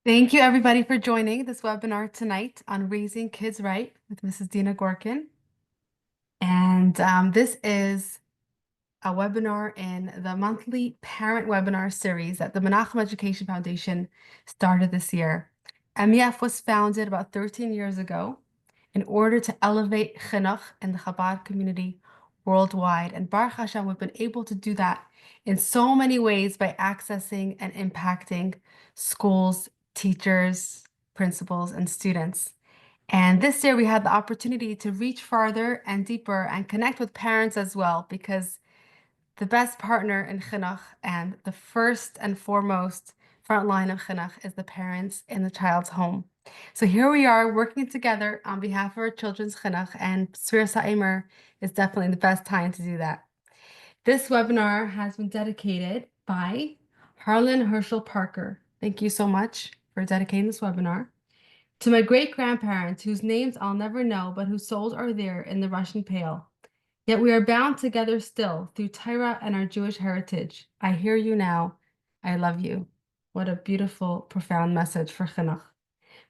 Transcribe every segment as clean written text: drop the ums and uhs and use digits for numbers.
Thank you, everybody, for joining this webinar tonight on Raising Kids Right with Mrs. Dena Gorkin. And this is a webinar in the monthly parent webinar series that the Menachem Education Foundation started this year. MEF was founded about 13 years ago in order to elevate chinuch in the Chabad community worldwide. And Baruch Hashem, we've been able to do that in so many ways by accessing and impacting schools, teachers, principals, and students. And this year we had the opportunity to reach farther and deeper and connect with parents as well, because the best partner in chinuch and the first and foremost front line of chinuch is the parents in the child's home. So here we are working together on behalf of our children's chinuch, and Sfira Sa'imer is definitely the best time to do that. This webinar has been dedicated by Harlan Herschel Parker. Thank you so much for dedicating this webinar. To my great-grandparents, whose names I'll never know, but whose souls are there in the Russian Pale. Yet we are bound together still through Torah and our Jewish heritage. I hear you now. I love you. What a beautiful, profound message for chinuch.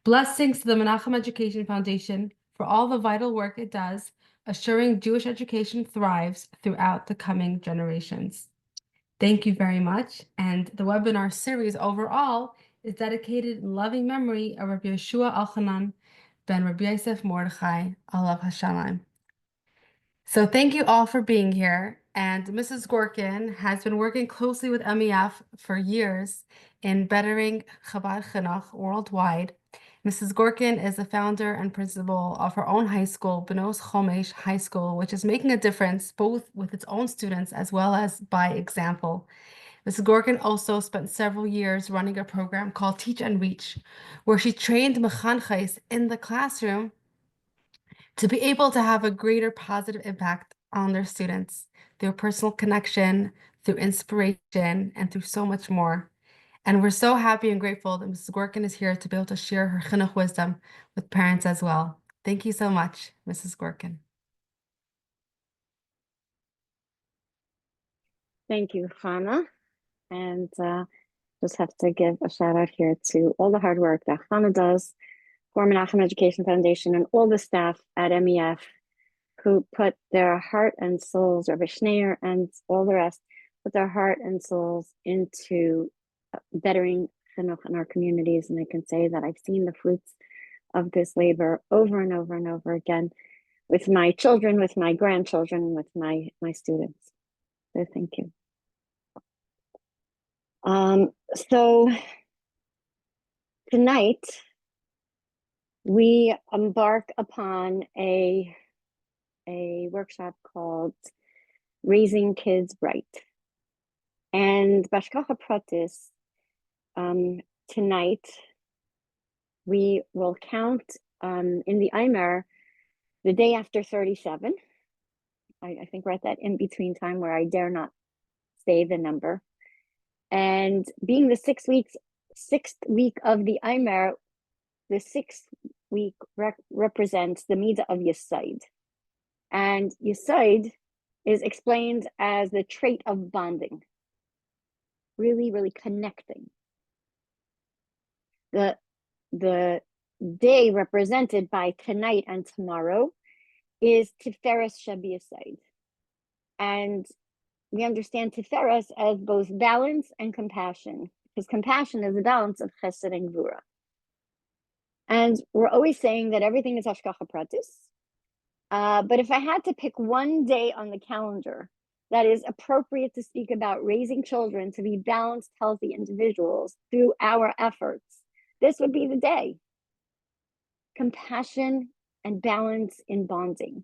Blessings to the Menachem Education Foundation for all the vital work it does, assuring Jewish education thrives throughout the coming generations. Thank you very much. And the webinar series overall is dedicated in loving memory of Rabbi Yeshua Elchanan ben Rabbi Yosef Mordechai, Alav Hashalom. So thank you all for being here. And Mrs. Gorkin has been working closely with MEF for years in bettering Chabad Chinuch worldwide. Mrs. Gorkin is the founder and principal of her own high school, Benos Chomesh High School, which is making a difference both with its own students as well as by example. Mrs. Gorkin also spent several years running a program called Teach and Reach, where she trained mechanches in the classroom to be able to have a greater positive impact on their students through personal connection, through inspiration, and through so much more. And we're so happy and grateful that Mrs. Gorkin is here to be able to share her chinuch wisdom with parents as well. Thank you so much, Mrs. Gorkin. Thank you, Hannah. And just have to give a shout out here to all the hard work that Hannah does for Menachem Education Foundation and all the staff at MEF who put their heart and souls, Rabbi Schneier and all the rest, put their heart and souls into bettering chinuch in our communities. And I can say that I've seen the fruits of this labor over and over and over again with my children, with my grandchildren, with my students. So thank you. So tonight we embark upon a workshop called Raising Kids Right. And Bashkacha Pratis, tonight we will count in the Eimer the day after 37. I think we're at that in-between time where I dare not say the number. And being the sixth week of the Eimer, the sixth week represents the Midah of Yesod. And Yesod is explained as the trait of bonding, really, really connecting. The day represented by tonight and tomorrow is Tiferes Shabi Yesod. And we understand Tiferes as both balance and compassion, because compassion is the balance of Chesed and Gvura. And we're always saying that everything is Hashgacha Pratis. But if I had to pick one day on the calendar that is appropriate to speak about raising children to be balanced, healthy individuals through our efforts, this would be the day. Compassion and balance in bonding.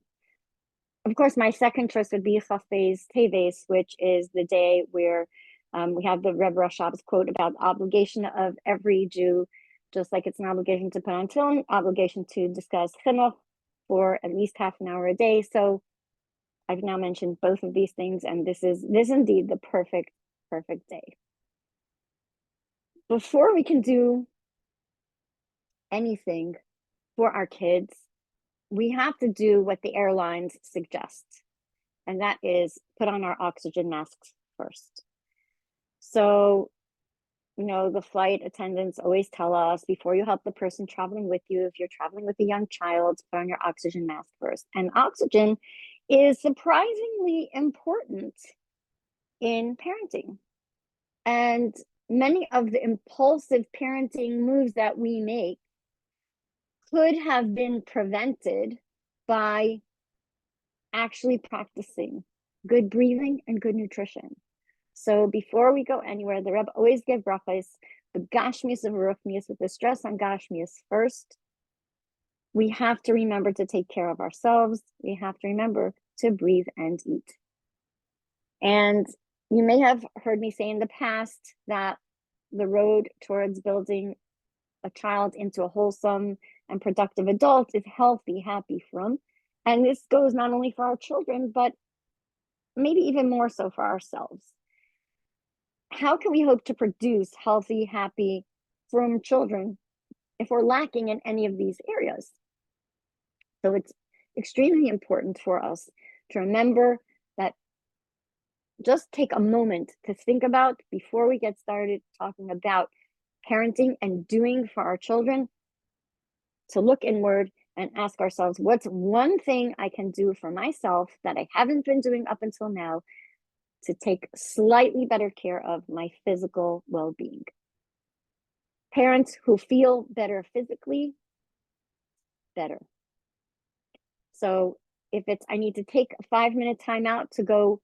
Of course, my second choice would be Chaf Beis Teves, which is the day where we have the Rebbe Rashab's quote about the obligation of every Jew, just like it's an obligation to put on tefillin, obligation to discuss chinuch for at least half an hour a day. So I've now mentioned both of these things, and this is indeed the perfect day. Before we can do anything for our kids, we have to do what the airlines suggest, and that is put on our oxygen masks first. So the flight attendants always tell us before you help the person traveling with you, if you're traveling with a young child, put on your oxygen mask first. And oxygen is surprisingly important in parenting. And many of the impulsive parenting moves that we make could have been prevented by actually practicing good breathing and good nutrition. So before we go anywhere, the Rebbe always give brachos, the gashmius of ruchnius, with the stress on gashmius first. We have to remember to take care of ourselves. We have to remember to breathe and eat. And you may have heard me say in the past that the road towards building a child into a wholesome and productive adult is healthy, happy, frum. And this goes not only for our children, but maybe even more so for ourselves. How can we hope to produce healthy, happy, frum children if we're lacking in any of these areas? So it's extremely important for us to remember that, just take a moment to think about before we get started talking about parenting and doing for our children, to look inward and ask ourselves, what's one thing I can do for myself that I haven't been doing up until now to take slightly better care of my physical well-being? Parents who feel better physically, better. So if it's, I need to take a 5-minute time out to go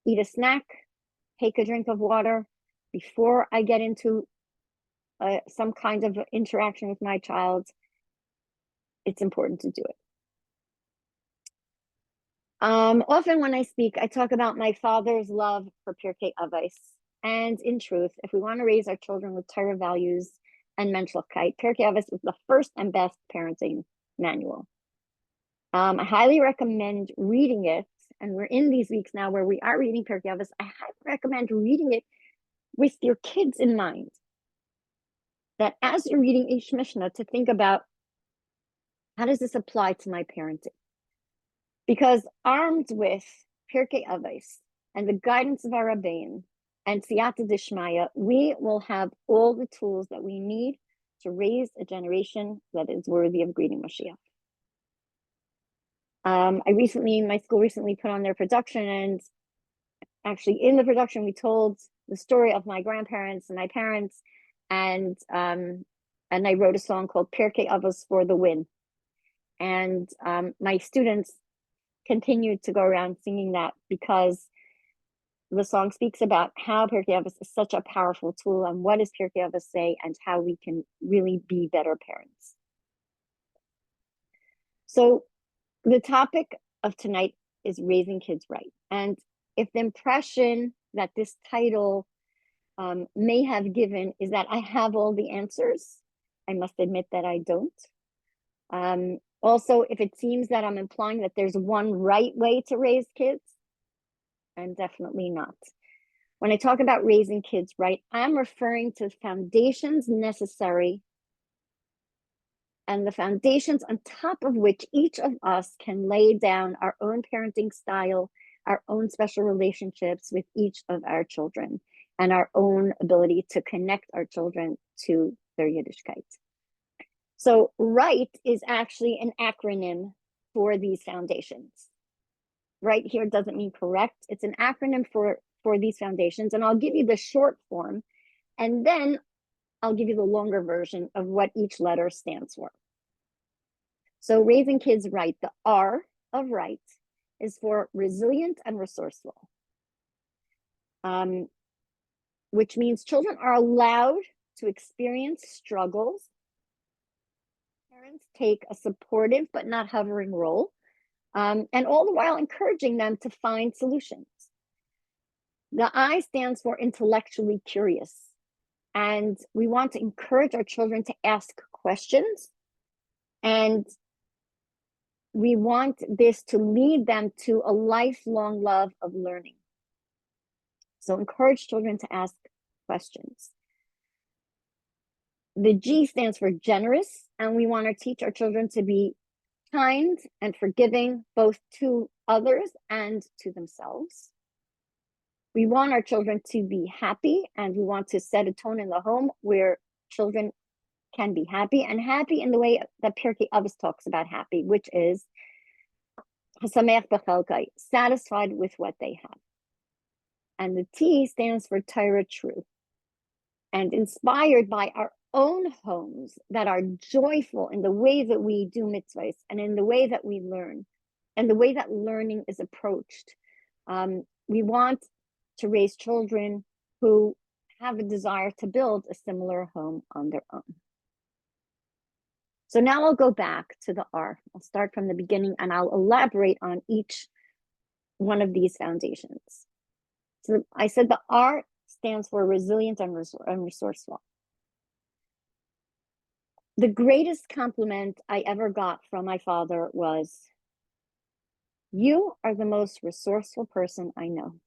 eat a snack, take a drink of water before I get into some kind of interaction with my child, it's important to do it. Often when I speak, I talk about my father's love for Pirkei Avos. And in truth, if we want to raise our children with Torah values and menschlichkeit, Pirkei Avos is the first and best parenting manual. I highly recommend reading it. And we're in these weeks now where we are reading Pirkei Avos. I highly recommend reading it with your kids in mind. That as you're reading each Mishnah, to think about, how does this apply to my parenting? Because armed with Pirkei Avos and the guidance of our Rabbein and Siyata Dishmaya, we will have all the tools that we need to raise a generation that is worthy of greeting Mashiach. My school recently put on their production, and actually in the production, we told the story of my grandparents and my parents, and I wrote a song called Pirkei Avos for the Win. And my students continued to go around singing that, because the song speaks about how Pirkei Avos is such a powerful tool, and what does Pirkei Avos say, and how we can really be better parents. So the topic of tonight is raising kids right. And if the impression that this title may have given is that I have all the answers, I must admit that I don't. Also, if it seems that I'm implying that there's one right way to raise kids, I'm definitely not. When I talk about raising kids right, I'm referring to foundations necessary, and the foundations on top of which each of us can lay down our own parenting style, our own special relationships with each of our children, and our own ability to connect our children to their Yiddishkeit. So right is actually an acronym for these foundations. Right here doesn't mean correct. It's an acronym for these foundations. And I'll give you the short form, and then I'll give you the longer version of what each letter stands for. So raising kids right, the R of right is for resilient and resourceful, which means children are allowed to experience struggles. Parents take a supportive but not hovering role, and all the while encouraging them to find solutions. The I stands for intellectually curious, and we want to encourage our children to ask questions, and we want this to lead them to a lifelong love of learning. So encourage children to ask questions. The G stands for generous, and we want to teach our children to be kind and forgiving, both to others and to themselves. We want our children to be happy, and we want to set a tone in the home where children can be happy, and happy in the way that Pirkei Avos talks about happy, which is satisfied with what they have. And the T stands for Torah, true, and inspired by our own homes that are joyful in the way that we do mitzvahs and in the way that we learn and the way that learning is approached. We want to raise children who have a desire to build a similar home on their own. So now I'll go back to the R. I'll start from the beginning and I'll elaborate on each one of these foundations. So I said the R stands for resilient and resourceful. The greatest compliment I ever got from my father was, "You are the most resourceful person I know."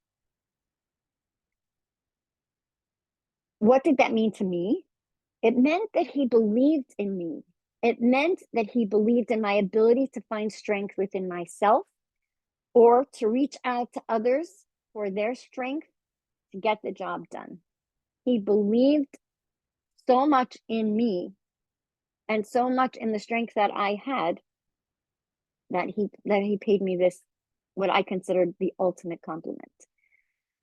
What did that mean to me? It meant that he believed in me. It meant that he believed in my ability to find strength within myself or to reach out to others for their strength to get the job done. He believed so much in me and so much in the strength that I had that he paid me this, what I considered the ultimate compliment.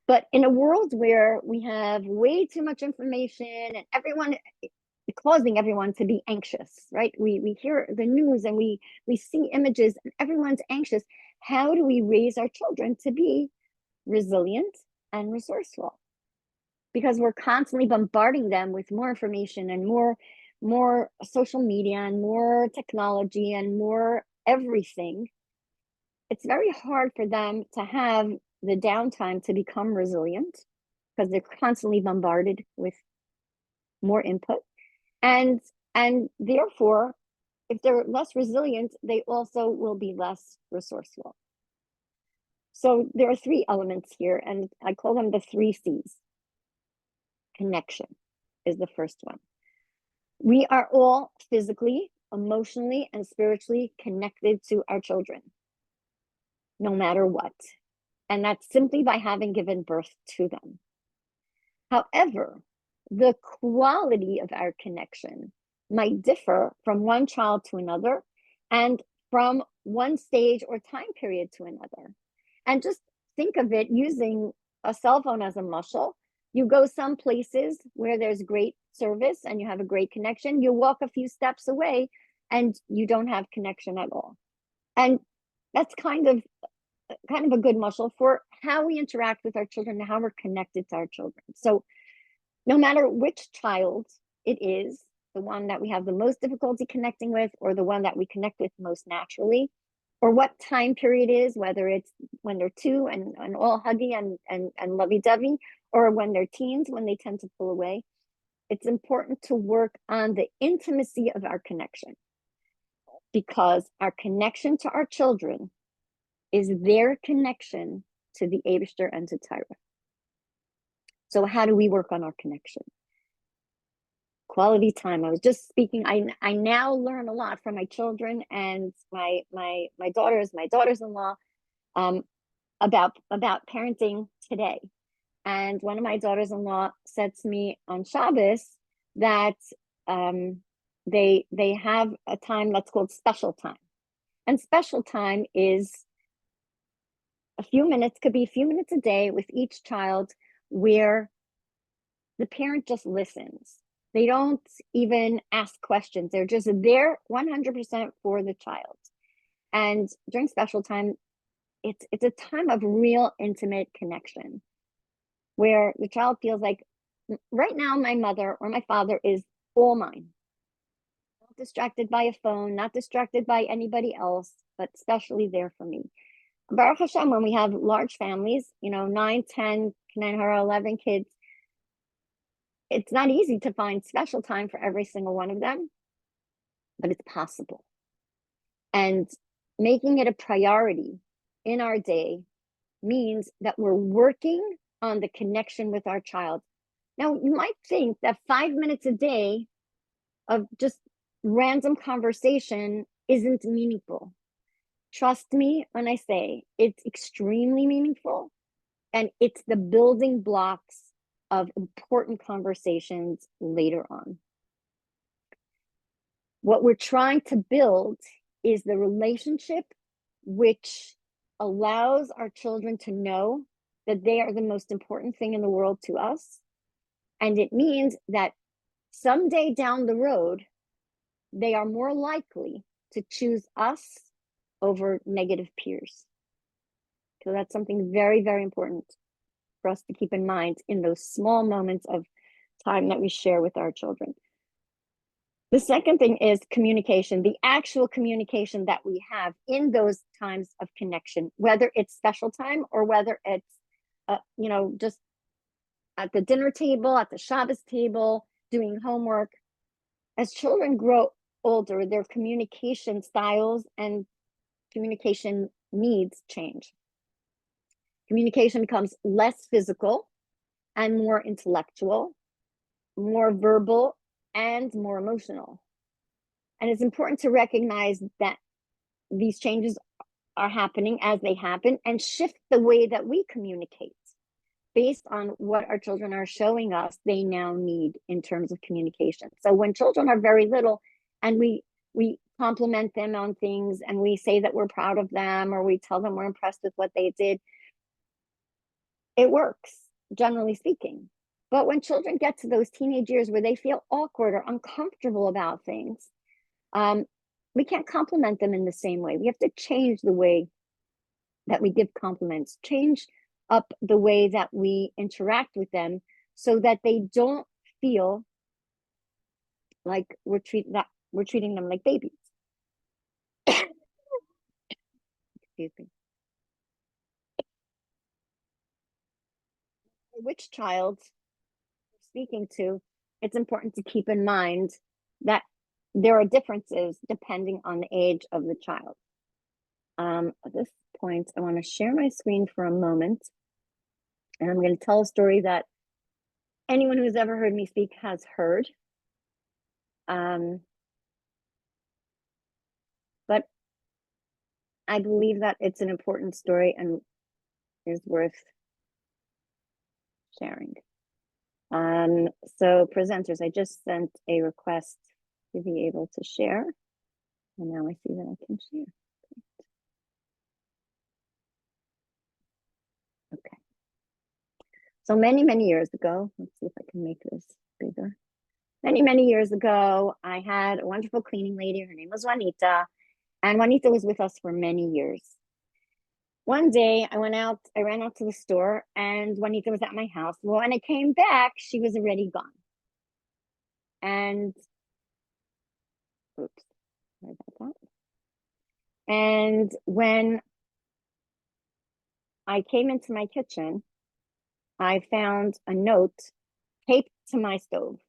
But in a world where we have way too much information and everyone causing everyone to be anxious, right? We hear the news and we see images and everyone's anxious. How do we raise our children to be resilient and resourceful? Because we're constantly bombarding them with more information and more social media and more technology and more everything. It's very hard for them to have the downtime to become resilient because they're constantly bombarded with more input. And therefore, if they're less resilient, they also will be less resourceful. So there are three elements here, and I call them the three C's. Connection is the first one. We are all physically, emotionally, and spiritually connected to our children, no matter what. And that's simply by having given birth to them. However, the quality of our connection might differ from one child to another and from one stage or time period to another. And just think of it using a cell phone as a muscle. You go some places where there's great service and you have a great connection. You walk a few steps away and you don't have connection at all. And that's kind of a good muscle for how we interact with our children and how we're connected to our children. So no matter which child it is, the one that we have the most difficulty connecting with or the one that we connect with most naturally, or what time period is, whether it's when they're two and all huggy and lovey-dovey, or when they're teens, when they tend to pull away, it's important to work on the intimacy of our connection, because our connection to our children is their connection to the Eibishter and to Torah. So how do we work on our connection? Quality time. I was just speaking. I now learn a lot from my children and my daughters-in-law about parenting today. And one of my daughters-in-law said to me on Shabbos that they have a time that's called special time, and special time is a few minutes, could be a few minutes a day with each child, where the parent just listens. They don't even ask questions. They're just there 100% for the child. And during special time, it's a time of real intimate connection where the child feels like, right now, my mother or my father is all mine. Not distracted by a phone, not distracted by anybody else, but especially there for me. Baruch Hashem, when we have large families, 9, 10, 11 kids, it's not easy to find special time for every single one of them, but it's possible. And making it a priority in our day means that we're working on the connection with our child. Now, you might think that 5 minutes a day of just random conversation isn't meaningful. Trust me when I say it's extremely meaningful. And it's the building blocks of important conversations later on. What we're trying to build is the relationship which allows our children to know that they are the most important thing in the world to us. And it means that someday down the road, they are more likely to choose us over negative peers. So that's something very, very important for us to keep in mind in those small moments of time that we share with our children. The second thing is communication, the actual communication that we have in those times of connection, whether it's special time or whether it's, just at the dinner table, at the Shabbos table, doing homework. As children grow older, their communication styles and communication needs change. Communication becomes less physical and more intellectual, more verbal, and more emotional. And it's important to recognize that these changes are happening as they happen and shift the way that we communicate based on what our children are showing us they now need in terms of communication. So when children are very little and we compliment them on things and we say that we're proud of them or we tell them we're impressed with what they did, it works, generally speaking. But when children get to those teenage years where they feel awkward or uncomfortable about things, we can't compliment them in the same way. We have to change the way that we give compliments, change up the way that we interact with them so that they don't feel like we're treating them like babies. Excuse me. Which child we're speaking to, it's important to keep in mind that there are differences depending on the age of the child. At this point, I want to share my screen for a moment, and I'm going to tell a story that anyone who's ever heard me speak has heard. But I believe that it's an important story and is worth sharing. So presenters, I just sent a request to be able to share. And now I see that I can share. Okay. So many, many years ago, let's see if I can make this bigger. Many, many years ago, I had a wonderful cleaning lady. Her name was Juanita. And Juanita was with us for many years. One day I ran out to the store and Juanita was at my house. Well, when I came back, she was already gone. And oops, sorry about that. And when I came into my kitchen, I found a note taped to my stove.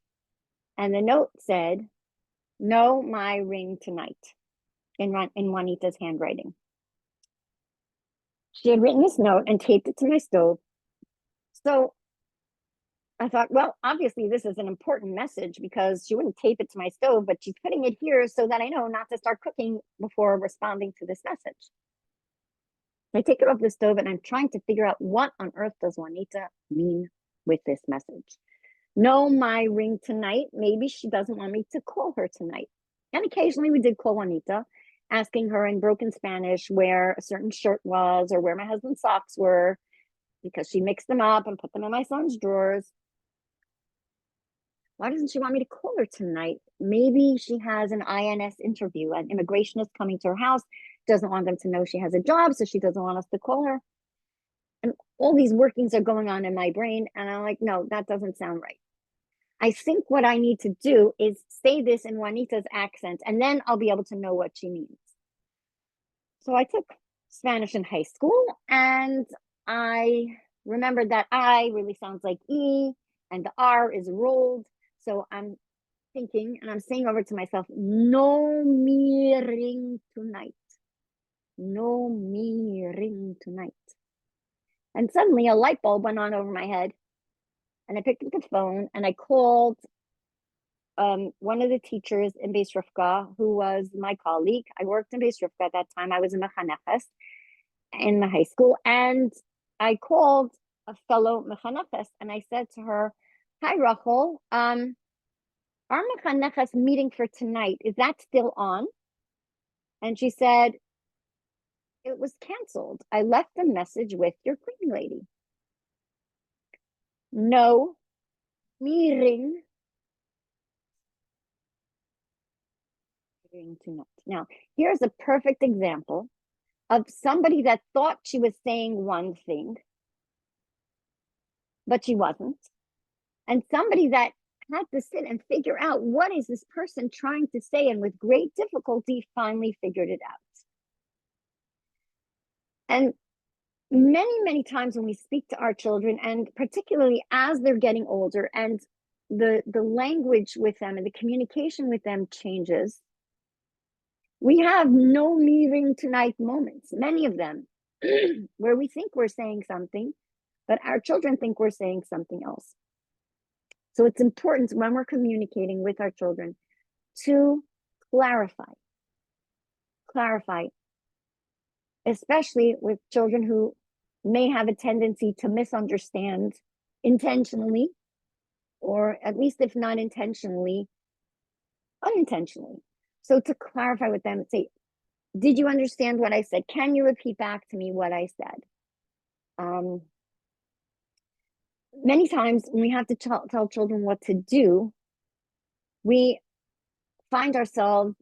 And the note said, "No, my ring tonight," in Juanita's handwriting. She had written this note and taped it to my stove. So I thought, well, obviously this is an important message because she wouldn't tape it to my stove, but she's putting it here so that I know not to start cooking before responding to this message. I take it off the stove and I'm trying to figure out what on earth does Juanita mean with this message. No, my ring tonight. Maybe she doesn't want me to call her tonight. And occasionally we did call Juanita, asking her in broken Spanish where a certain shirt was or where my husband's socks were, because she mixed them up and put them in my son's drawers. Why doesn't she want me to call her tonight? Maybe she has an INS interview. An immigration is coming to her house, doesn't want them to know she has a job, so she doesn't want us to call her. And all these workings are going on in my brain. And I'm like, no, that doesn't sound right. I think what I need to do is say this in Juanita's accent, and then I'll be able to know what she means. So I took Spanish in high school, and I remembered that I really sounds like E, and the R is rolled. So I'm thinking, and I'm saying over to myself, no me ring tonight. No me ring tonight. And suddenly a light bulb went on over my head. And I picked up the phone and I called one of the teachers in Beis Rivka, who was my colleague. I worked in Beis Rivka at that time. I was in Mechaneches in the high school. And I called a fellow mechanechas, and I said to her, "Hi, Rachel, our mechanechas meeting for tonight, is that still on?" And she said, "It was canceled. I left a message with your cleaning lady." No meeting tonight. Now, here's a perfect example of somebody that thought she was saying one thing, but she wasn't, and somebody that had to sit and figure out what is this person trying to say, and with great difficulty finally figured it out. And many times when we speak to our children, and particularly as they're getting older and the language with them and the communication with them changes, we have no meeting tonight moments, many of them, where we think we're saying something, but our children think we're saying something else. So it's important when we're communicating with our children to clarify, especially with children who may have a tendency to misunderstand intentionally, or at least if not intentionally, unintentionally. So to clarify with them, say, "Did you understand what I said? Can you repeat back to me what I said?" Many times when we have to tell children what to do, we find ourselves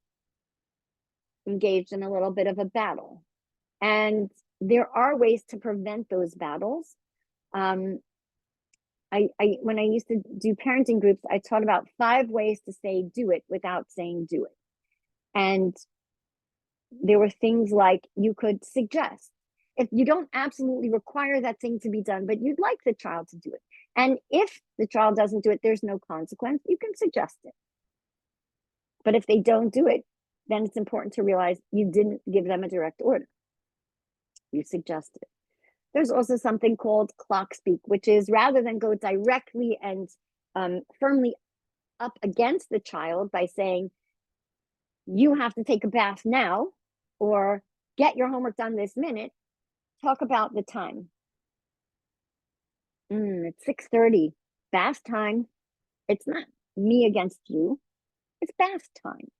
engaged in a little bit of a battle. And there are ways to prevent those battles. When I used to do parenting groups, I taught about 5 ways to say do it without saying do it. And there were things like you could suggest, if you don't absolutely require that thing to be done, but you'd like the child to do it. And if the child doesn't do it, there's no consequence. You can suggest it. But if they don't do it, then it's important to realize you didn't give them a direct order. You suggested it. There's also something called clock speak, which is rather than go directly and firmly up against the child by saying, "You have to take a bath now," or "Get your homework done this minute," talk about the time. It's 6:30, bath time. It's not me against you. It's bath time.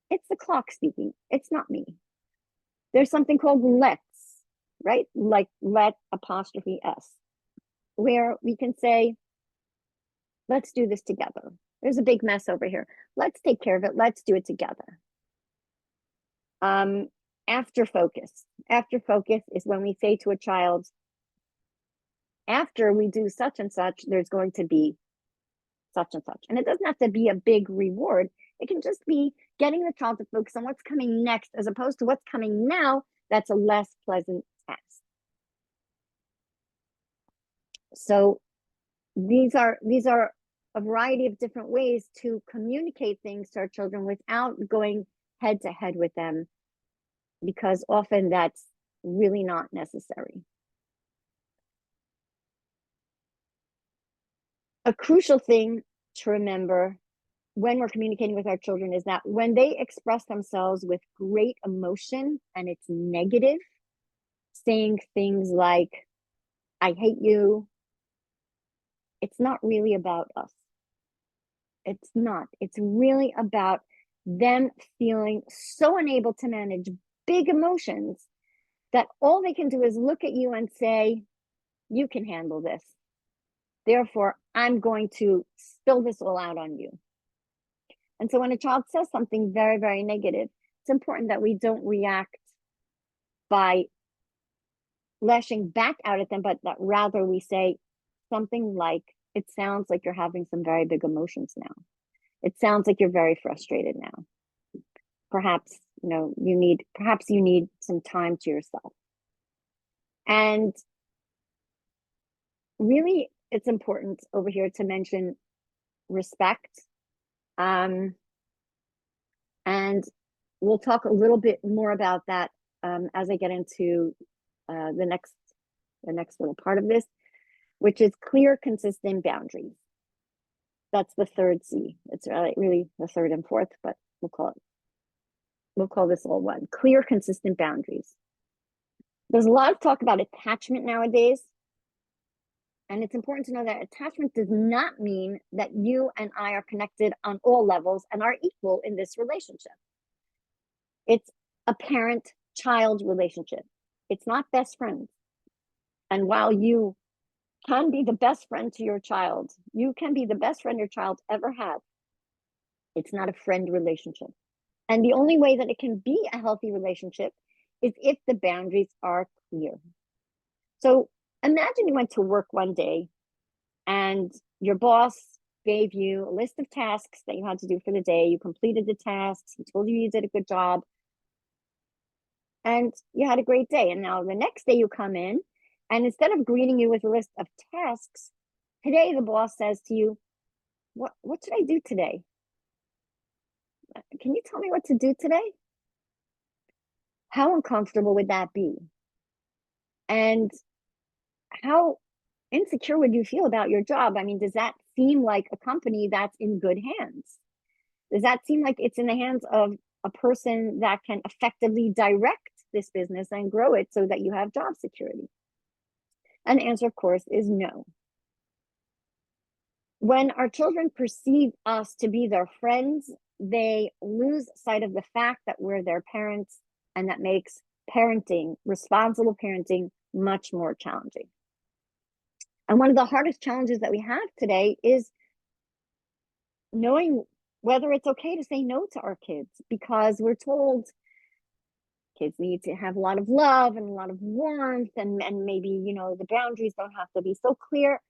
It's the clock speaking. It's not me. There's something called let's, right? Like let apostrophe S, where we can say, "Let's do this together. There's a big mess over here. Let's take care of it. Let's do it together." After focus. After focus is when we say to a child, "After we do such and such, there's going to be such and such." And it doesn't have to be a big reward. It can just be getting the child to focus on what's coming next, as opposed to what's coming now. That's a less pleasant task. So these are a variety of different ways to communicate things to our children without going head to head with them, because often that's really not necessary. A crucial thing to remember when we're communicating with our children is that when they express themselves with great emotion and it's negative, saying things like, "I hate you," it's not really about us. It's not. It's really about them feeling so unable to manage big emotions that all they can do is look at you and say, "You can handle this. Therefore, I'm going to spill this all out on you." And so when a child says something very negative, it's important that we don't react by lashing back out at them, but that rather we say something like, "It sounds like you're having some very big emotions now. It sounds like you're very frustrated now. Perhaps, you need some time to yourself." And really, it's important over here to mention respect. And we'll talk a little bit more about that as I get into the next little part of this, which is clear, consistent boundaries. That's the third C. It's really the third and fourth, but we'll call this all one. Clear, consistent boundaries. There's a lot of talk about attachment nowadays. And it's important to know that attachment does not mean that you and I are connected on all levels and are equal in this relationship. It's a parent-child relationship. It's not best friends. And while you can be the best friend to your child, you can be the best friend your child ever had, it's not a friend relationship. And the only way that it can be a healthy relationship is if the boundaries are clear. So imagine you went to work one day and your boss gave you a list of tasks that you had to do for the day. You completed the tasks. He told you did a good job. And you had a great day. And now the next day you come in, and instead of greeting you with a list of tasks, today the boss says to you, what should I do today? Can you tell me what to do today? How uncomfortable would that be? And how insecure would you feel about your job? I mean, does that seem like a company that's in good hands? Does that seem like it's in the hands of a person that can effectively direct this business and grow it so that you have job security? And the answer, of course, is no. When our children perceive us to be their friends, they lose sight of the fact that we're their parents, and that makes parenting, responsible parenting, much more challenging. And one of the hardest challenges that we have today is knowing whether it's okay to say no to our kids, because we're told kids need to have a lot of love and a lot of warmth, and maybe, you know, the boundaries don't have to be so clear.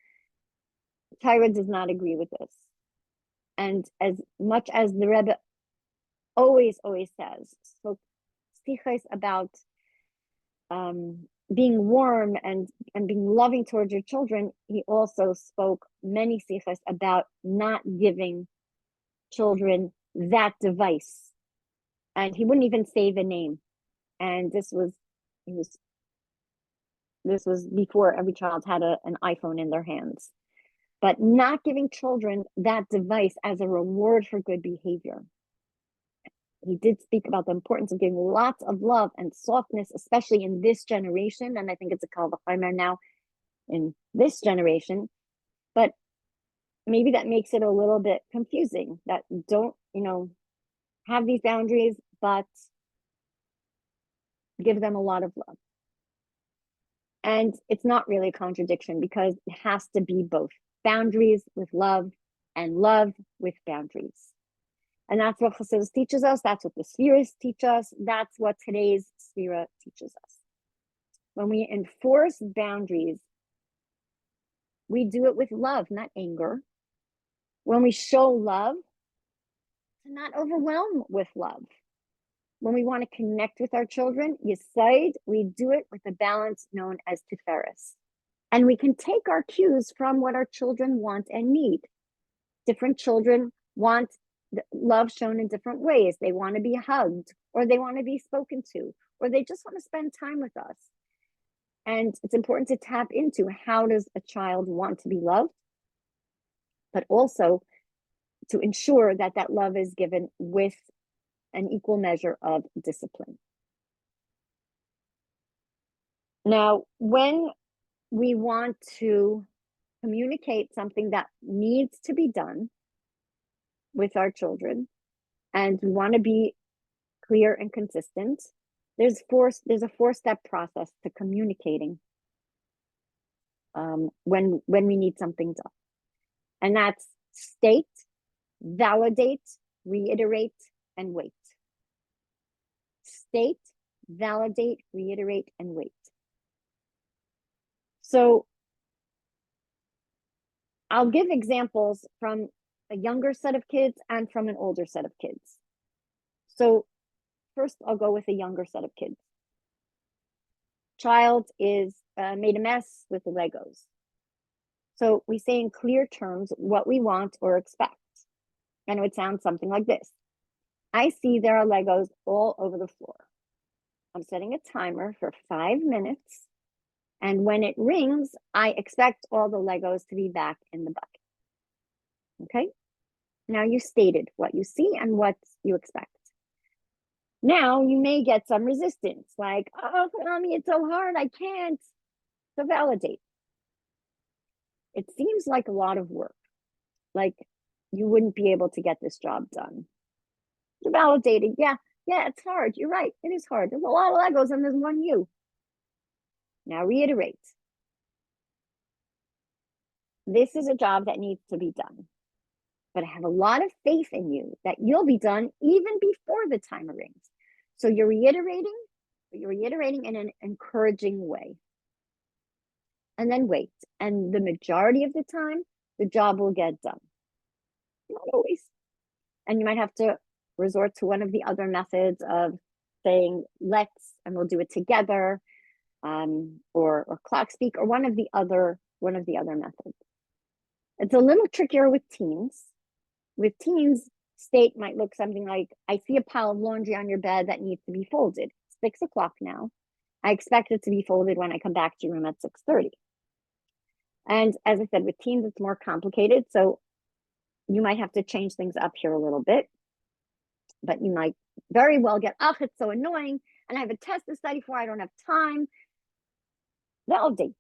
Tyra does not agree with this. And as much as the Rebbe always says, so sichos about being warm and being loving towards your children, he also spoke many sichos about not giving children that device. And he wouldn't even say the name. And this was before every child had an iPhone in their hands. But not giving children that device as a reward for good behavior. He did speak about the importance of giving lots of love and softness, especially in this generation. And I think it's a kal v'chomer now in this generation. But maybe that makes it a little bit confusing, that don't, you know, have these boundaries, but give them a lot of love. And it's not really a contradiction, because it has to be both boundaries with love and love with boundaries. And that's what Chassidus teaches us. That's what the Sfiras teach us. That's what today's Sfira teaches us. When we enforce boundaries, we do it with love, not anger. When we show love, to not overwhelm with love. When we want to connect with our children, Yesod, we do it with a balance known as Tiferes. And we can take our cues from what our children want and need. Different children want love shown in different ways. They want to be hugged, or they want to be spoken to, or they just want to spend time with us. And it's important to tap into, how does a child want to be loved, but also to ensure that that love is given with an equal measure of discipline. Now, when we want to communicate something that needs to be done with our children, and we want to be clear and consistent, there's a four-step process to communicating when we need something done. And that's state, validate, reiterate, and wait. State, validate, reiterate, and wait. So I'll give examples from a younger set of kids and from an older set of kids. So first, I'll go with a younger set of kids. Child is made a mess with the Legos. So we say in clear terms what we want or expect. And it would sound something like this. I see there are Legos all over the floor. I'm setting a timer for 5 minutes. And when it rings, I expect all the Legos to be back in the bucket. Okay? Now you stated what you see and what you expect. Now you may get some resistance, like, oh, mommy, it's so hard, I can't. So validate. it seems like a lot of work. Like you wouldn't be able to get this job done. You're validating. Yeah, it's hard. You're right. It is hard. There's a lot of Legos and there's one you. Now reiterate. This is a job that needs to be done. But I have a lot of faith in you that you'll be done even before the timer rings. So you're reiterating in an encouraging way. And then wait. And the majority of the time, the job will get done. Not always. And you might have to resort to one of the other methods of saying, let's, and we'll do it together, or clock speak, or one of the other methods. It's a little trickier with teens. With teens, state might look something like, I see a pile of laundry on your bed that needs to be folded. It's 6 o'clock now. I expect it to be folded when I come back to your room at 6:30. And as I said, with teens, it's more complicated. So you might have to change things up here a little bit. But you might very well get, oh, it's so annoying. And I have a test to study for. I don't have time. Validate.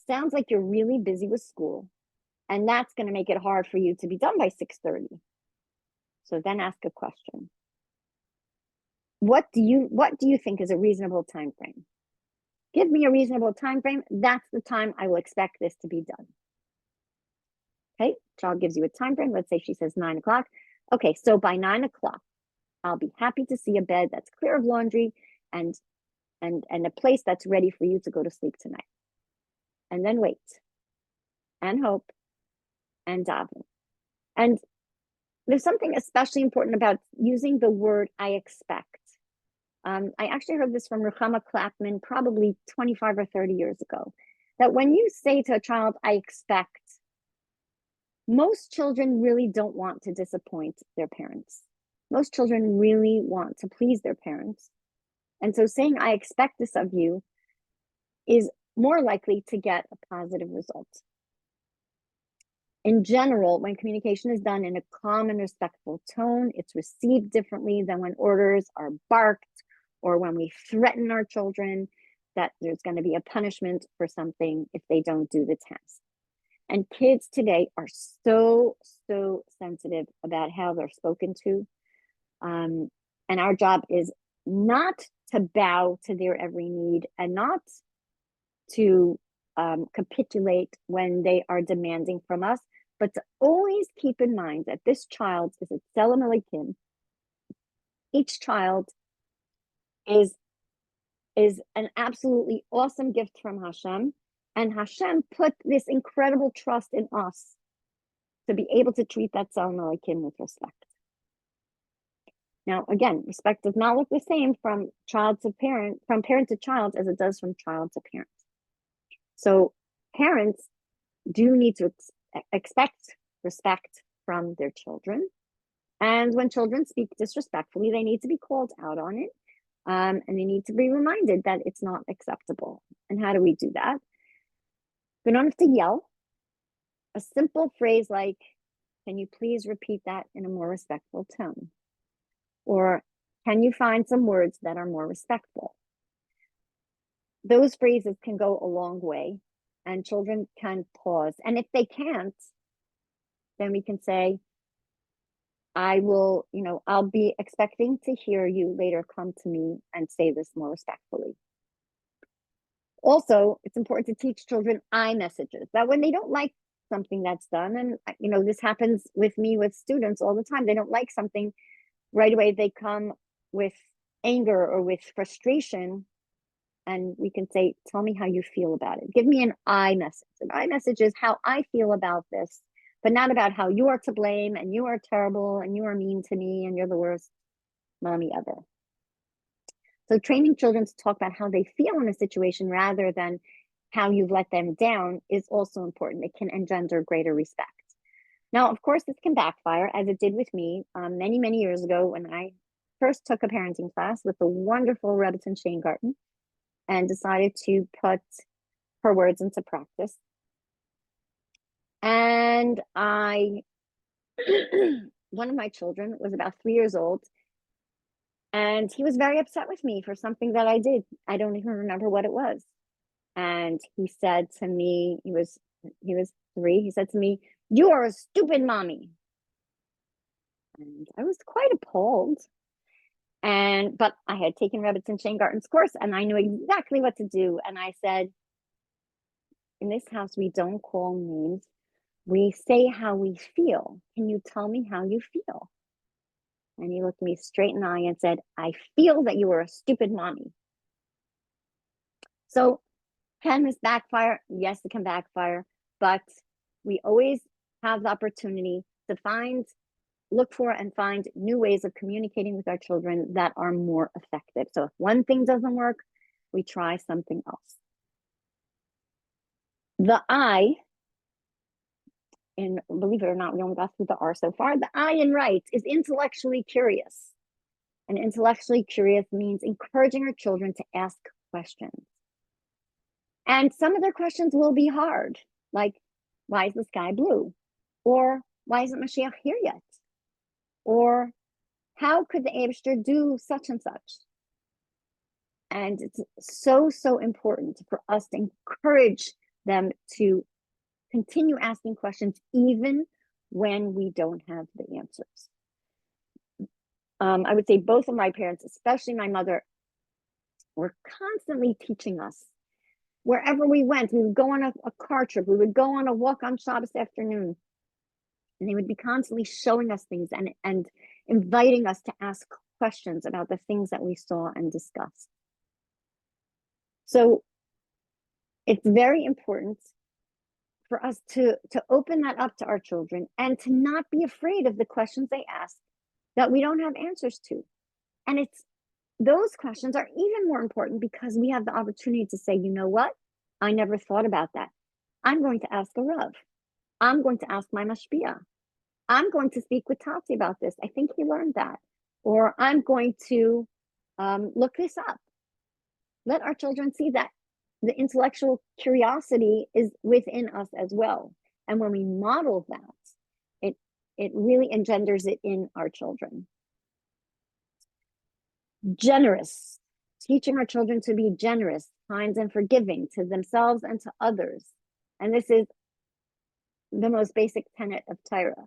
Sounds like you're really busy with school. And that's going to make it hard for you to be done by 6:30. So then ask a question. What do you think is a reasonable time frame? Give me a reasonable time frame. That's the time I will expect this to be done. Okay, child gives you a time frame. Let's say she says 9 o'clock. Okay, so by 9 o'clock, I'll be happy to see a bed that's clear of laundry and a place that's ready for you to go to sleep tonight. And then wait and hope and daven. And there's something especially important about using the word I expect. I actually heard this from Ruchama Clapman probably 25 or 30 years ago, that when you say to a child, I expect, most children really don't want to disappoint their parents. Most children really want to please their parents. And so saying, I expect this of you is more likely to get a positive result. In general, when communication is done in a calm and respectful tone, it's received differently than when orders are barked or when we threaten our children that there's going to be a punishment for something if they don't do the task. And kids today are so sensitive about how they're spoken to. And our job is not to bow to their every need and not to capitulate when they are demanding from us, but to always keep in mind that this child is a Tzelem Elokim. Each child is an absolutely awesome gift from Hashem, and Hashem put this incredible trust in us to be able to treat that Tzelem Elokim with respect. Now, again, respect does not look the same from parent to child as it does from child to parent. So parents do need to expect respect from their children. And when children speak disrespectfully, they need to be called out on it. And they need to be reminded that it's not acceptable. And how do we do that? We don't have to yell. A simple phrase like, can you please repeat that in a more respectful tone? Or can you find some words that are more respectful? Those phrases can go a long way, and children can pause. And if they can't, then we can say, I'll be expecting to hear you later come to me and say this more respectfully. Also, it's important to teach children I messages, that when they don't like something that's done, and this happens with me with students all the time, they don't like something, right away they come with anger or with frustration, and we can say, tell me how you feel about it. Give me an I message. An I message is how I feel about this, but not about how you are to blame and you are terrible and you are mean to me and you're the worst mommy ever. So training children to talk about how they feel in a situation rather than how you've let them down is also important. It can engender greater respect. Now, of course, this can backfire, as it did with me many years ago when I first took a parenting class with the wonderful Rebbetzin Shane Garten and decided to put her words into practice. And one of my children was about 3 years old, and he was very upset with me for something that I did. I don't even remember what it was. And he said to me, he was He was 3. He said to me, "You are a stupid mommy." And I was quite appalled. But I had taken Rebbitzin Sheingarten's course and I knew exactly what to do. And I said, in this house, we don't call names. We say how we feel. Can you tell me how you feel? And he looked me straight in the eye and said, "I feel that you are a stupid mommy." So can this backfire? Yes, it can backfire, but we always have the opportunity to look for and find new ways of communicating with our children that are more effective. So if one thing doesn't work, we try something else. The I, and believe it or not, we only got through the R so far. The I in right is intellectually curious. And intellectually curious means encouraging our children to ask questions. And some of their questions will be hard, like, why is the sky blue? Or why isn't Mashiach here yet? Or how could the Abishter do such and such? And it's so, so important for us to encourage them to continue asking questions even when we don't have the answers. I would say both of my parents, especially my mother, were constantly teaching us. Wherever we went, we would go on a car trip, we would go on a walk on Shabbos afternoon, and they would be constantly showing us things and inviting us to ask questions about the things that we saw and discussed. So it's very important for us to open that up to our children and to not be afraid of the questions they ask that we don't have answers to. And those questions are even more important because we have the opportunity to say, you know what? I never thought about that. I'm going to ask a Rav. I'm going to ask my Mashpia. I'm going to speak with Tati about this. I think he learned that. Or I'm going to look this up. Let our children see that the intellectual curiosity is within us as well. And when we model that, it really engenders it in our children. Generous, teaching our children to be generous, kind, and forgiving to themselves and to others. And this is the most basic tenet of Torah.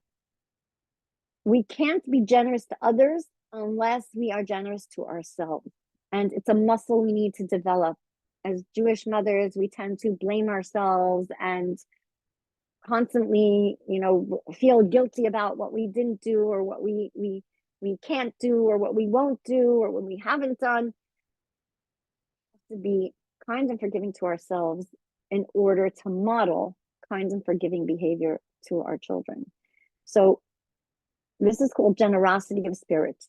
We can't be generous to others unless we are generous to ourselves. And it's a muscle we need to develop. As Jewish mothers, we tend to blame ourselves and constantly, feel guilty about what we didn't do or what we can't do or what we won't do or what we haven't done. To be kind and forgiving to ourselves in order to model kind and forgiving behavior to our children. So this is called generosity of spirit.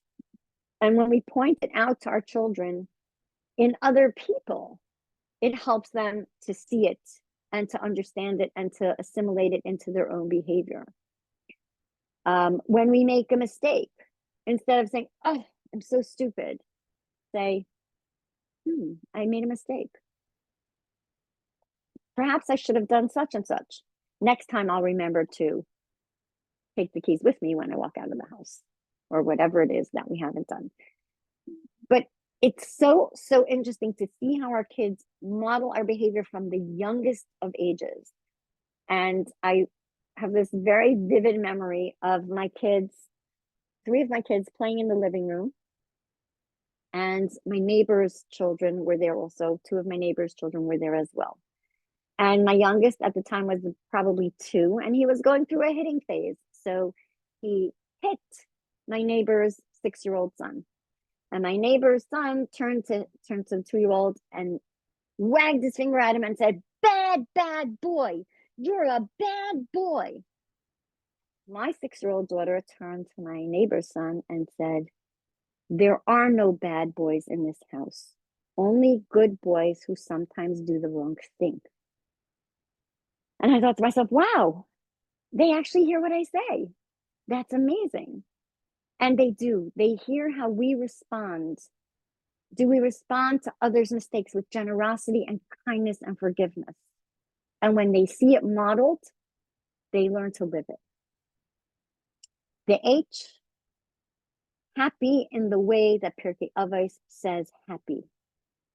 And when we point it out to our children in other people, it helps them to see it and to understand it and to assimilate it into their own behavior. When we make a mistake, instead of saying, "Oh, I'm so stupid," say, "I made a mistake. Perhaps I should have done such and such. Next time I'll remember to take the keys with me when I walk out of the house," or whatever it is that we haven't done. But it's so, so interesting to see how our kids model our behavior from the youngest of ages. And I have this very vivid memory of my kids, 3 of my kids playing in the living room. And my neighbor's children were there also. 2 of my neighbor's children were there as well. And my youngest at the time was probably 2, and he was going through a hitting phase. So he hit my neighbor's 6-year-old son. And my neighbor's son turned to the 2-year-old and wagged his finger at him and said, "Bad, bad boy. You're a bad boy." My 6-year-old daughter turned to my neighbor's son and said, "There are no bad boys in this house. Only good boys who sometimes do the wrong thing." And I thought to myself, wow, they actually hear what I say. That's amazing. And they do. They hear how we respond. Do we respond to others' mistakes with generosity and kindness and forgiveness? And when they see it modeled, they learn to live it. The H, happy in the way that Pirkei Avos says happy.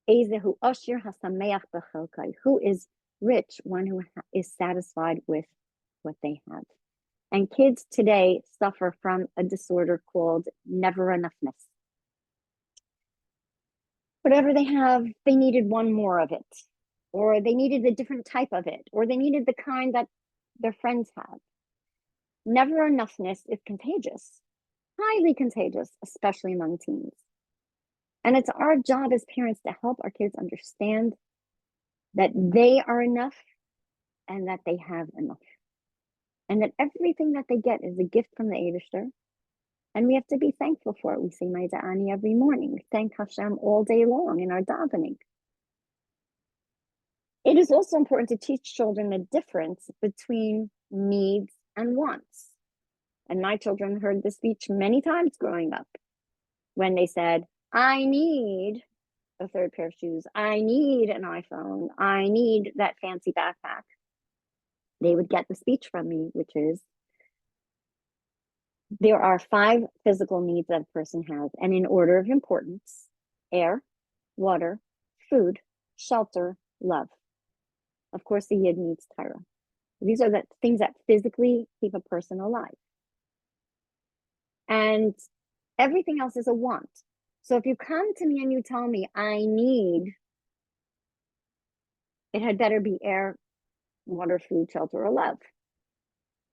Ezehu Oshir Hasameach B'chelkai, who is rich, one who is satisfied with what they have. And kids today suffer from a disorder called never enoughness. Whatever they have, they needed one more of it, or they needed a different type of it, or they needed the kind that their friends have. Never enoughness is contagious, highly contagious, especially among teens. And it's our job as parents to help our kids understand that they are enough and that they have enough. And that everything that they get is a gift from the Eibishter. And we have to be thankful for it. We say Maida Ani every morning. We thank Hashem all day long in our davening. It is also important to teach children the difference between needs and wants. And my children heard this speech many times growing up when they said, I need a third pair of shoes. I need an iPhone. I need that fancy backpack. They would get the speech from me, which is, there are 5 physical needs that a person has, and in order of importance: air, water, food, shelter, love. Of course, the Yid needs Torah. These are the things that physically keep a person alive. And everything else is a want. So if you come to me and you tell me I need, it had better be air, water, food, shelter, or love.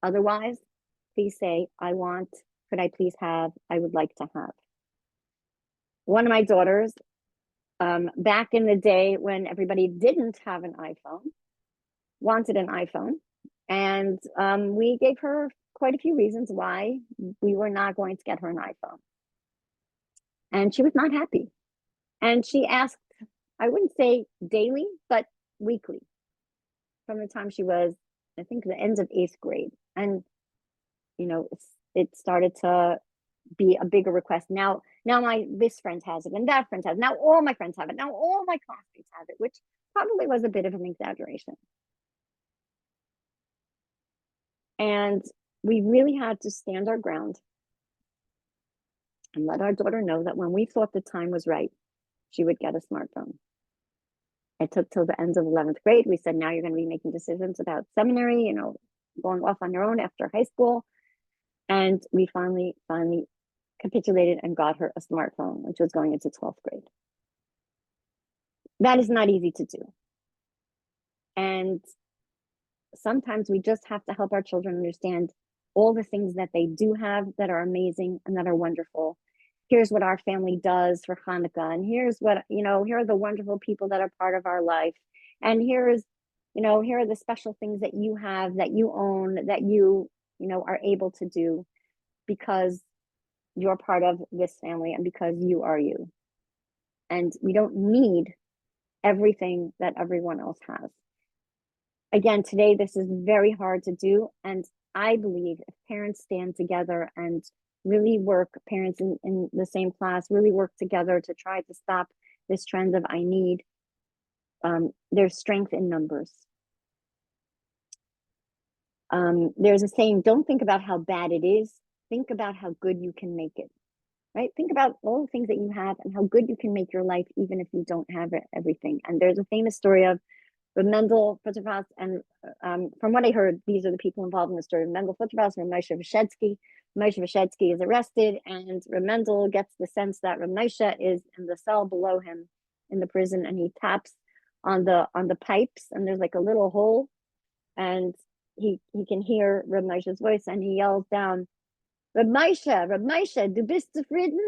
Otherwise, please say, I want, could I please have, I would like to have. One of my daughters, back in the day when everybody didn't have an iPhone, wanted an iPhone. And we gave her quite a few reasons why we were not going to get her an iPhone. And she was not happy. And she asked, I wouldn't say daily, but weekly, from the time she was, I think, the end of 8th grade. And, you know, it started to be a bigger request. Now this friend has it, and that friend has it. Now all my friends have it. Now all my classmates have it, which probably was a bit of an exaggeration. And we really had to stand our ground and let our daughter know that when we thought the time was right, she would get a smartphone. It took till the end of 11th grade. We said, now you're going to be making decisions about seminary, you know, going off on your own after high school. And we finally capitulated and got her a smartphone, which was going into 12th grade. That is not easy to do. And sometimes we just have to help our children understand all the things that they do have that are amazing and that are wonderful. Here's what our family does for Hanukkah, and here's what, you know, here are the wonderful people that are part of our life, and here are the special things that you have, that you own, that you know, are able to do because you're part of this family and because you are you. And we don't need everything that everyone else has. Again, today, this is very hard to do. And I believe if parents stand together and really work, parents in the same class, really work together to try to stop this trend of I need, there's strength in numbers. There's a saying, don't think about how bad it is, think about how good you can make it, right? Think about all the things that you have and how good you can make your life, even if you don't have everything. And there's a famous story of Mendel Futterfass, and from what I heard, these are the people involved in the story: Mendel Futterfass and Moshe Vashetsky. Moshe Vashetsky is arrested, and Mendel gets the sense that Moshe is in the cell below him in the prison, and he taps on the pipes, and there's like a little hole, and he can hear Moshe's voice, and he yells down, Moshe, du bist zufrieden?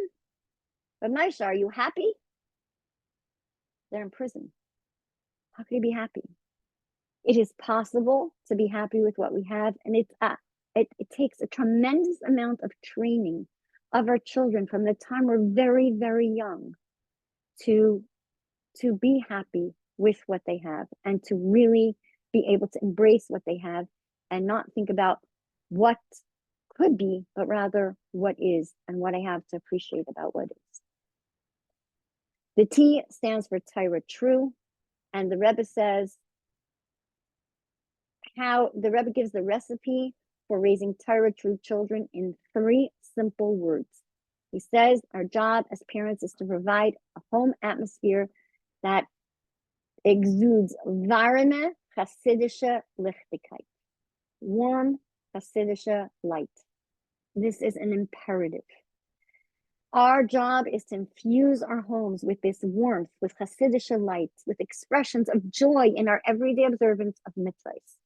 Moshe, are you happy? They're in prison. How could he be happy? It is possible to be happy with what we have, and it takes a tremendous amount of training of our children from the time we're very, very young to be happy with what they have and to really be able to embrace what they have and not think about what could be, but rather what is and what I have to appreciate about what is. The T stands for Torah, true. And the Rebbe says the Rebbe gives the recipe for raising Torah true children in 3 simple words. He says our job as parents is to provide a home atmosphere that exudes varime Chassidische Lichtigkeit, warm Chassidische light. This is an imperative. Our job is to infuse our homes with this warmth, with Chassidische light, with expressions of joy in our everyday observance of mitzvahs.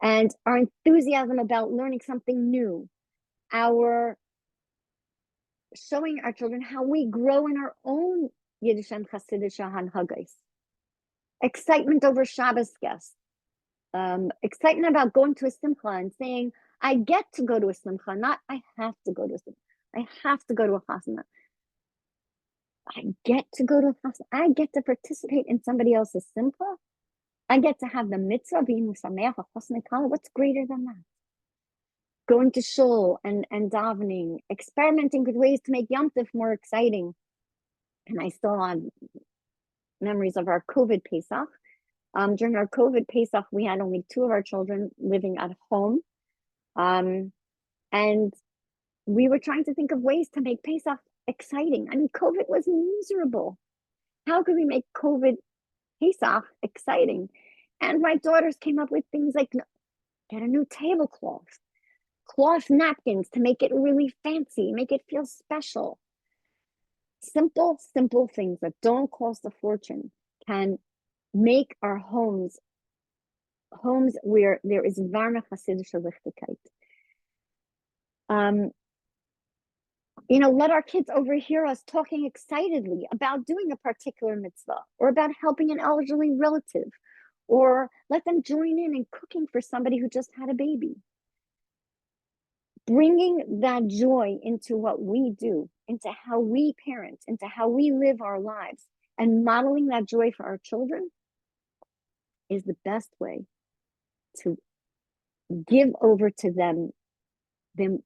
And our enthusiasm about learning something new, our showing our children how we grow in our own Yiddish and Chassidische Hanhagais. Excitement over Shabbos guests. Excitement about going to a simcha and saying, I get to go to a simcha, not I have to go to a simcha. I have to go to a chasana. I get to go to a chasana. I get to participate in somebody else's simcha. I get to have the mitzvah being sameach a chasana kala. What's greater than that? Going to shul and davening, experimenting with ways to make Yom Tov more exciting. And I still have memories of our COVID Pesach. During our COVID Pesach, we had only 2 of our children living at home. And we were trying to think of ways to make Pesach exciting. I mean, COVID was miserable. How could we make COVID Pesach exciting? And my daughters came up with things like get a new tablecloth, cloth napkins to make it really fancy, make it feel special. Simple things that don't cost a fortune can make our homes where there is warme Chassidische Lichtigkeit. Let our kids overhear us talking excitedly about doing a particular mitzvah or about helping an elderly relative, or let them join in cooking for somebody who just had a baby. Bringing that joy into what we do, into how we parent, into how we live our lives, and modeling that joy for our children is the best way to give over to them the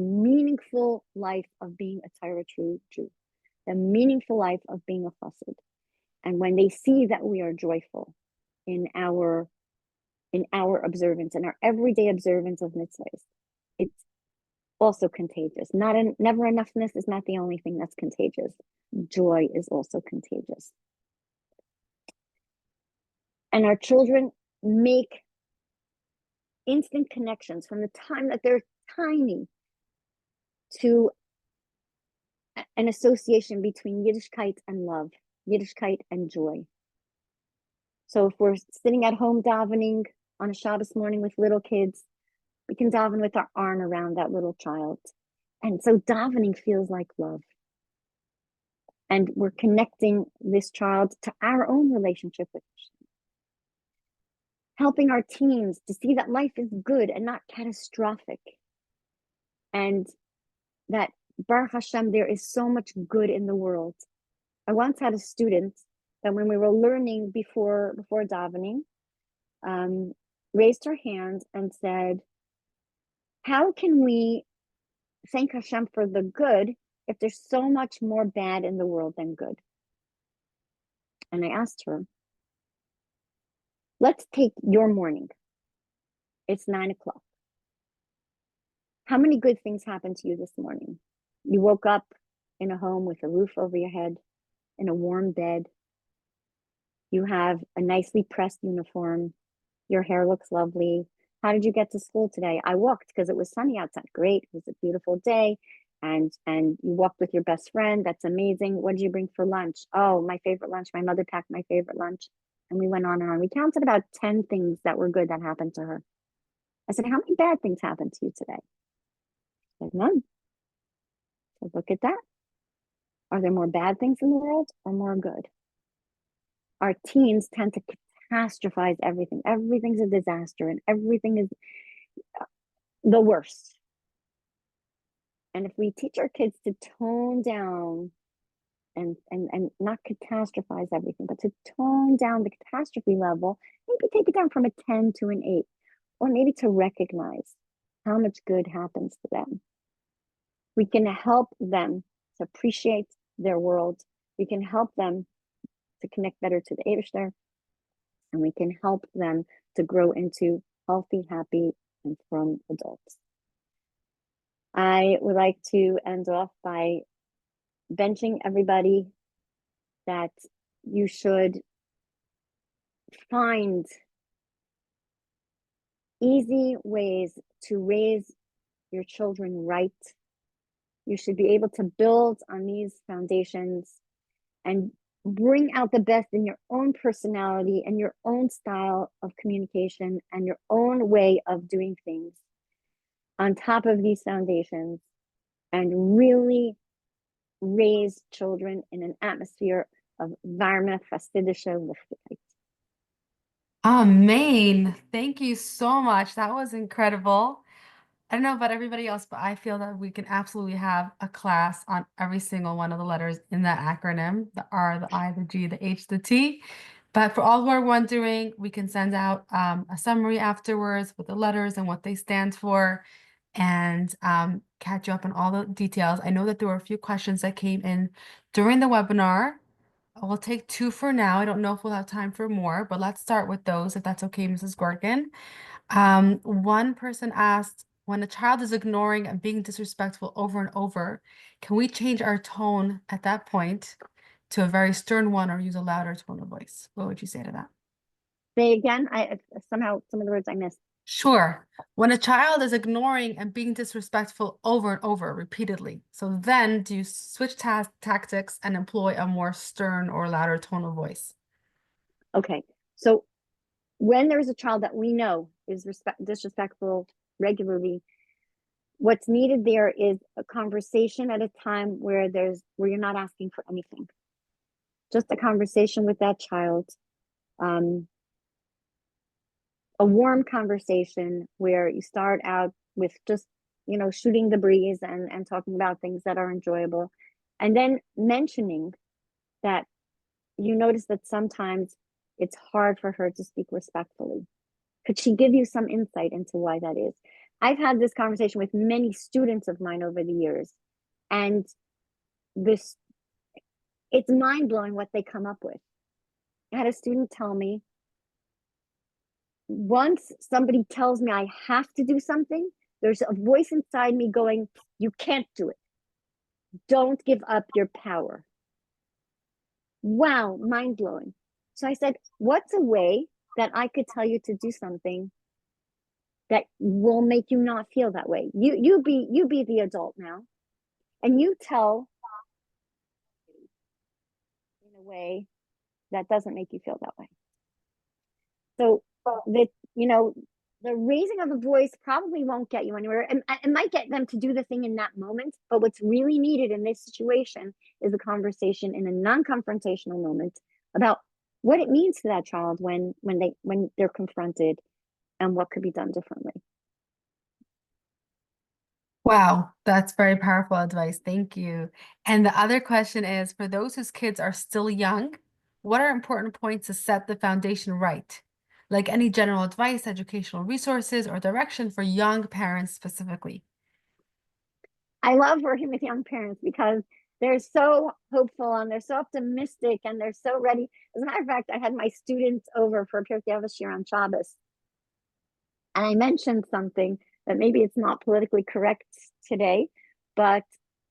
meaningful life of being a Torah true Jew, the meaningful life of being a chassid. And when they see that we are joyful in our observance, in our everyday observance of mitzvahs, it's also contagious. Never enoughness is not the only thing that's contagious. Joy is also contagious. And our children make instant connections from the time that they're tiny to an association between Yiddishkeit and love, Yiddishkeit and joy. So if we're sitting at home davening on a Shabbos morning with little kids, we can daven with our arm around that little child. And so davening feels like love. And we're connecting this child to our own relationship with Hashem. Helping our teens to see that life is good and not catastrophic. And that, Baruch Hashem, there is so much good in the world. I once had a student that when we were learning before davening, raised her hand and said, how can we thank Hashem for the good if there's so much more bad in the world than good? And I asked her, let's take your morning. It's 9 o'clock. How many good things happened to you this morning? You woke up in a home with a roof over your head, in a warm bed. You have a nicely pressed uniform. Your hair looks lovely. How did you get to school today? I walked because it was sunny outside. Great. It was a beautiful day. And you walked with your best friend. That's amazing. What did you bring for lunch? Oh, my favorite lunch. My mother packed my favorite lunch. And we went on and on. We counted about 10 things that were good that happened to her. I said, how many bad things happened to you today? She said, none. So look at that. Are there more bad things in the world or more good? Our teens tend to catastrophize everything. Everything's a disaster and everything is the worst. And if we teach our kids to tone down and not catastrophize everything, but to tone down the catastrophe level, maybe take it down from a 10 to an 8, or maybe to recognize how much good happens to them. We can help them to appreciate their world. We can help them to connect better to the Eibishter, and we can help them to grow into healthy, happy, and from adults. I would like to end off by benching everybody that you should find easy ways to raise your children right. You should be able to build on these foundations and bring out the best in your own personality and your own style of communication and your own way of doing things on top of these foundations, and really raise children in an atmosphere of warme, fastidische Luftigkeit. Amen. Thank you so much. That was incredible. I don't know about everybody else, but I feel that we can absolutely have a class on every single one of the letters in that acronym, the R, the I, the G, the H, the T. But for all who are wondering, we can send out a summary afterwards with the letters and what they stand for, and catch you up on all the details. I know that there were a few questions that came in during the webinar. We'll take two for now. I don't know if we'll have time for more, but let's start with those, if that's okay, Mrs. Gorkin. One person asked, when a child is ignoring and being disrespectful over and over, can we change our tone at that point to a very stern one or use a louder tone of voice? What would you say to that? Say again, I somehow some of the words I missed. Sure. When a child is ignoring and being disrespectful over and over repeatedly, so then do you switch tactics and employ a more stern or louder tone of voice? Okay, so when there's a child that we know is disrespectful regularly, what's needed there is a conversation at a time where you're not asking for anything. Just a conversation with that child, a warm conversation where you start out with just, shooting the breeze and talking about things that are enjoyable, and then mentioning that you notice that sometimes it's hard for her to speak respectfully. Could she give you some insight into why that is? I've had this conversation with many students of mine over the years, and this it's mind-blowing what they come up with. I had a student tell me, once somebody tells me I have to do something, there's a voice inside me going, you can't do it. Don't give up your power. Wow, mind-blowing. So I said, what's a way that I could tell you to do something that will make you not feel that way? You be the adult now, and you tell in a way that doesn't make you feel that way. So that, the raising of the voice probably won't get you anywhere. And it might get them to do the thing in that moment, but what's really needed in this situation is a conversation in a non-confrontational moment about what it means to that child when they're confronted and what could be done differently. Wow, that's very powerful advice. Thank you. And the other question is, for those whose kids are still young, what are important points to set the foundation right? Like any general advice, educational resources, or direction for young parents specifically? I love working with young parents because they're so hopeful and they're so optimistic and they're so ready. As a matter of fact, I had my students over for Pirkei Avos on Shabbos, and I mentioned something that maybe it's not politically correct today, but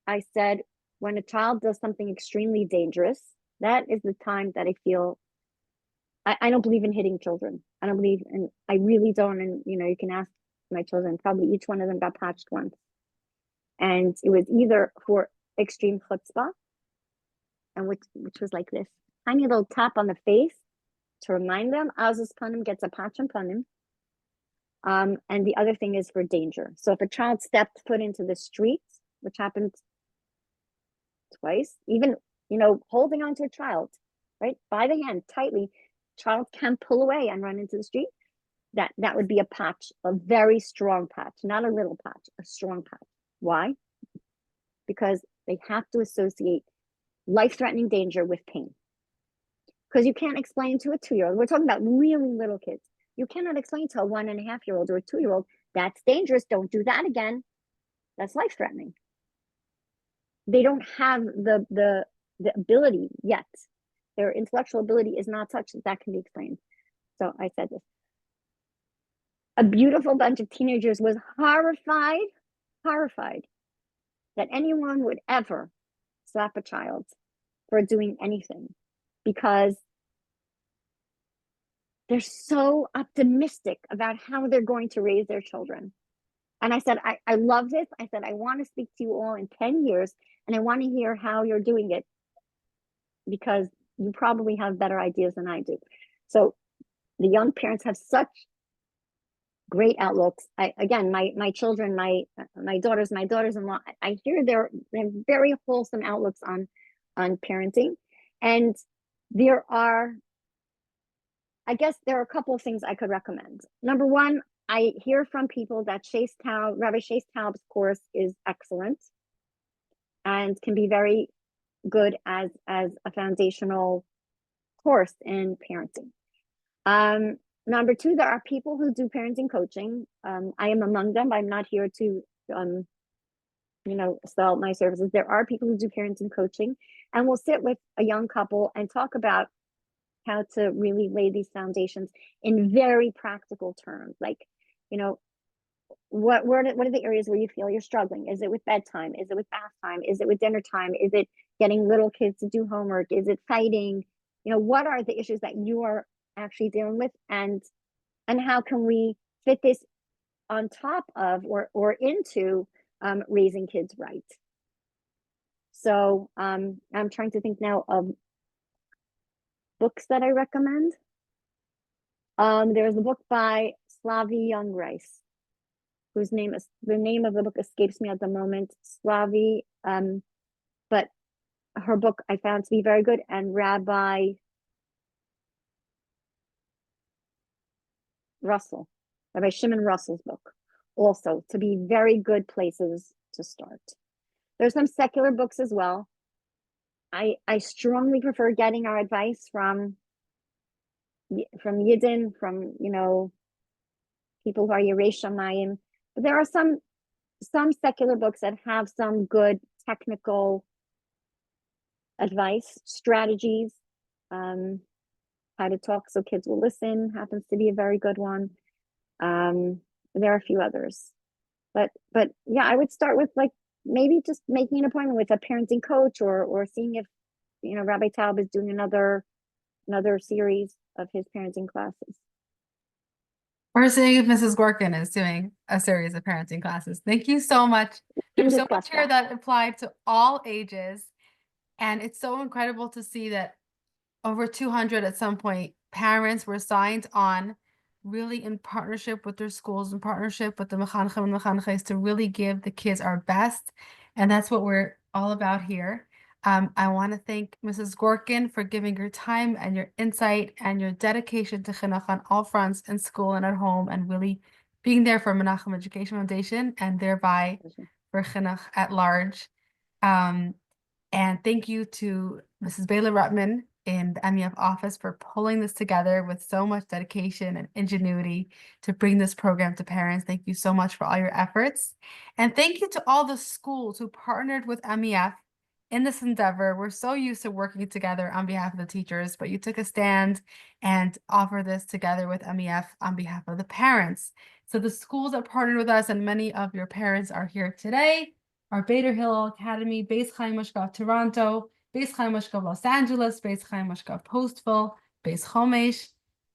I said, when a child does something extremely dangerous, that is the time that I feel I don't believe in hitting children. I don't believe, and I really don't. And you can ask my children, probably each one of them got patched once. And it was either for extreme chutzpah, and which was like this tiny little tap on the face to remind them, Azuz Panim gets a patch on Panim. And the other thing is for danger. So if a child stepped foot into the street, which happened twice, even, holding onto a child, right, by the hand tightly, child can pull away and run into the street. That would be a patch, a very strong patch, not a little patch, a strong patch. Why? Because they have to associate life-threatening danger with pain. Because you can't explain to a 2-year-old, we're talking about really little kids, you cannot explain to a 1.5-year-old or a 2-year-old, that's dangerous, don't do that again, that's life-threatening. They don't have the ability yet. Their intellectual ability is not such that can be explained. So I said this. A beautiful bunch of teenagers was horrified that anyone would ever slap a child for doing anything, because they're so optimistic about how they're going to raise their children. And I said, I love this. I said, I want to speak to you all in 10 years and I want to hear how you're doing it because you probably have better ideas than I do. So the young parents have such great outlooks. Again, my children, my daughters-in-law, I hear they have very wholesome outlooks on parenting. And there are, I guess there are a couple of things I could recommend. Number one, I hear from people that Rabbi Shais Taub's course is excellent and can be very good as a foundational course in parenting. Number two, there are people who do parenting coaching. I am among them. I'm not here to, sell my services. There are people who do parenting coaching, and we'll sit with a young couple and talk about how to really lay these foundations in very practical terms. Like, what are the areas where you feel you're struggling? Is it with bedtime? Is it with bath time? Is it with dinner time? Is it getting little kids to do homework? Is it fighting? What are the issues that you are actually dealing with, and how can we fit this on top of or into raising kids right? So I'm trying to think now of books that I recommend. There's a book by Slavi Young Rice, whose name of the book escapes me at the moment. Slavi, but her book I found to be very good, and Rabbi Shimon Russell's book, also to be very good places to start. There's some secular books as well. I strongly prefer getting our advice from Yidden, from people who are Yerei Shamayim. But there are some secular books that have some good technical advice, strategies, how to talk so kids will listen happens to be a very good one. There are a few others, but yeah, I would start with like maybe just making an appointment with a parenting coach or seeing if Rabbi Taub is doing another series of his parenting classes. Or seeing if Mrs. Gorkin is doing a series of parenting classes. Thank you so much. There's so much here that applied to all ages. And it's so incredible to see that over 200 at some point, parents were signed on really in partnership with their schools, in partnership with the mechanchim and mechanches to really give the kids our best. And that's what we're all about here. I want to thank Mrs. Gorkin for giving your time and your insight and your dedication to chinuch on all fronts in school and at home, and really being there for Menachem Education Foundation and thereby for chinuch at large. And thank you to Mrs. Bela Rutman in the MEF office for pulling this together with so much dedication and ingenuity to bring this program to parents. Thank you so much for all your efforts. And thank you to all the schools who partnered with MEF in this endeavor. We're so used to working together on behalf of the teachers, but you took a stand and offered this together with MEF on behalf of the parents. So the schools that partnered with us, and many of your parents are here today, are Bader Hill Academy, Beis Chaim Mashkav Toronto, Beis Chaim Mashkav Los Angeles, Beis Chaim Mashkav Postville, Beis Chomesh,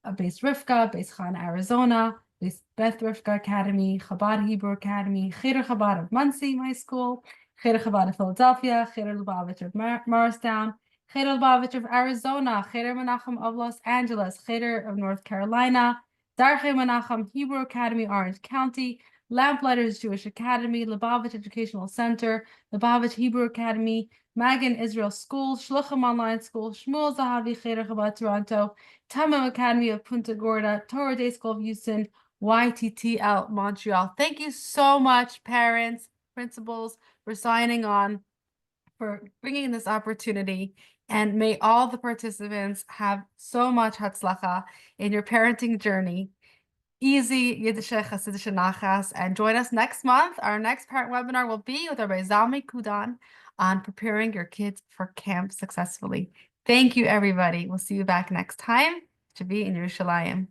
Beis Rivka, Beis Chaim Arizona, Beis Beth Rivka Academy, Chabad Hebrew Academy, Cheder Chabad of Muncie, my school, Cheder Chabad of Philadelphia, Cheder Lubavitch of Morristown, Cheder Lubavitch of Arizona, Cheder Menachem of Los Angeles, Cheder of North Carolina, Darchei Menachem Hebrew Academy, Orange County, Lamplighters Jewish Academy, Lubavitch Educational Center, Lubavitch Hebrew Academy, Magen Israel School, Shluchim Online School, Shmuel Zahavi Cheder Chabad Toronto, Tamim Academy of Punta Gorda, Torah Day School of Houston, YTTL Montreal. Thank you so much, parents, principals, for signing on, for bringing this opportunity. And may all the participants have so much hatzlacha in your parenting journey. Easy Yiddische Hasidische Nachas, and join us next month. Our next parent webinar will be with Rabbi Zalmi Kudan on preparing your kids for camp successfully. Thank you, everybody. We'll see you back next time to be in Yerushalayim.